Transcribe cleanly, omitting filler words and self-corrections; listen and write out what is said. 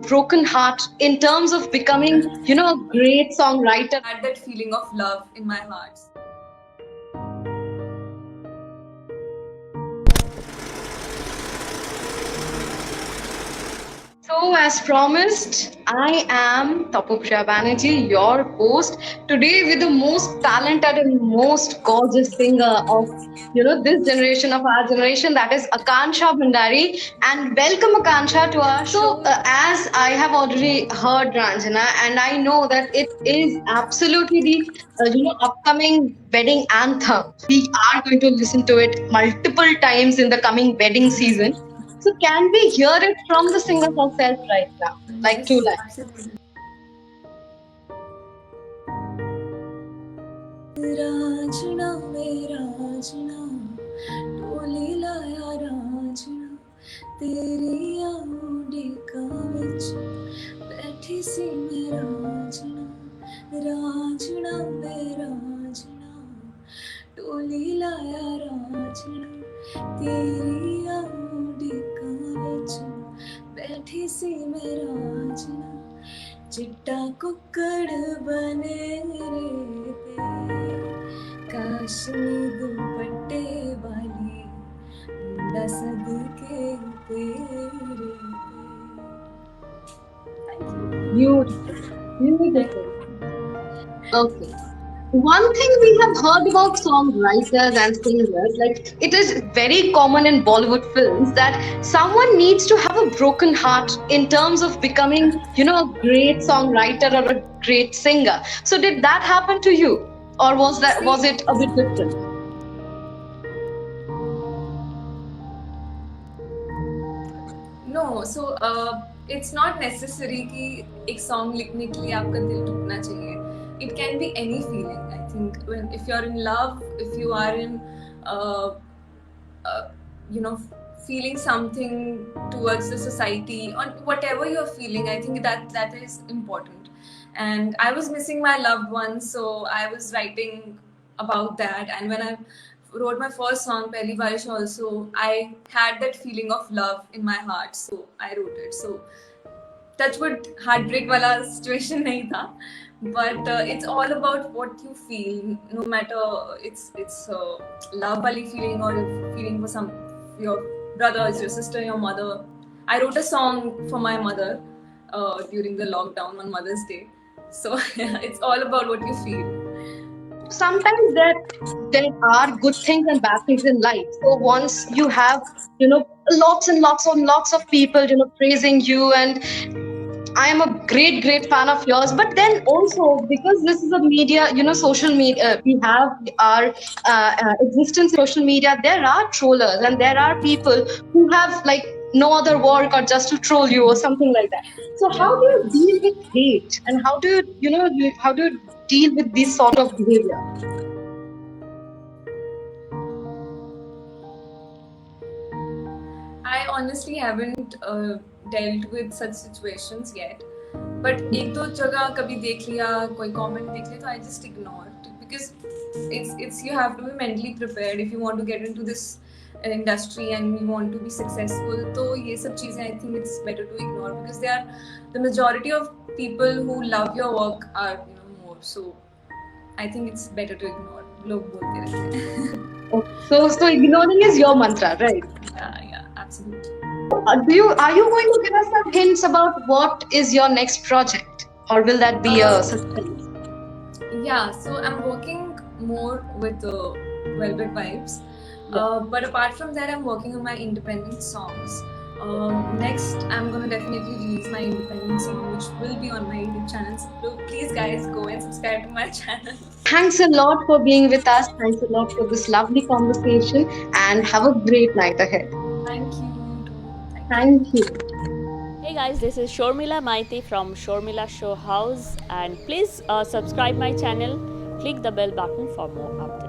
broken heart in terms of becoming, a great songwriter. Had that feeling of love in my heart. So, as promised, I am Tapopriya Banerjee, your host, today with the most talented and most gorgeous singer of this generation of our generation, that is Akansha Bhandari. And welcome, Akansha, to our show. So, as I have already heard Ranjana, and I know that it is absolutely the upcoming wedding anthem. We are going to listen to it multiple times in the coming wedding season. So can we hear it from the singer herself right now? Like two lines. Absolutely. राजना में राजना टोली लाया राजना तेरी आउडिका विच बैठी सी मैं राजना राजना में राजना टोली लाया राजना तेरी आउडिका विच बैठी सी मैं राजना चिट्टा कुक्कड़ बने रे काशनी दुपट्टे वाली मुंडा सदके तेरे Beautiful. Okay. One thing we have heard about songwriters and singers, like it is very common in Bollywood films that someone needs to have a broken heart in terms of becoming, a great songwriter or a great singer. So did that happen to you? Or was it a bit different? No, so it's not necessary कि एक song लिखने के लिए आपका दिल टूटना चाहिए. It can be any feeling. I think if you're in love, if you are in, feeling something towards the society, or whatever you're feeling, I think that is important. And I was missing my loved ones, so I was writing about that. And when I wrote my first song, Pehli Barish, also, I had that feeling of love in my heart, so I wrote it. So touchwood heartbreak wala situation nahi tha, but it's all about what you feel, no matter it's love wali feeling or feeling for some your brothers, your sister, your mother. I wrote a song for my mother during the lockdown on Mother's Day, so it's all about what you feel. Sometimes there are good things and bad things in life. So once you have lots and lots of people praising you, and I am a great fan of yours. But then also, because this is a media, social media, we have our existence in social media. There are trollers and there are people who have like no other work or just to troll you or something like that. So how do you deal with hate, and how do how do you deal with this sort of behavior? I honestly haven't dealt with such situations yet. But एक दो जगह कभी देख लिया, कोई comment देख लिया, तो I just ignore it, because it's you have to be mentally prepared if you want to get into this industry and you want to be successful. तो ये सब चीजें I think it's better to ignore, because they are the majority of people who love your work are more. So I think it's better to ignore. लोग बोलते रहते हैं. So ignoring is your mantra, right? Yeah, absolutely. Are you going to give us some hints about what is your next project, or will that be a suspense? Yeah, so I'm working more with Velvet Vibes, but apart from that, I'm working on my independent songs. Next, I'm gonna definitely release my independent song, which will be on my YouTube channel. So please, guys, go and subscribe to my channel. Thanks a lot for being with us. Thanks a lot for this lovely conversation, and have a great night ahead. Thank you. Thank you. Hey guys, this is Shormila Maiti from Shormila Show House, and please subscribe my channel, click the bell button for more updates.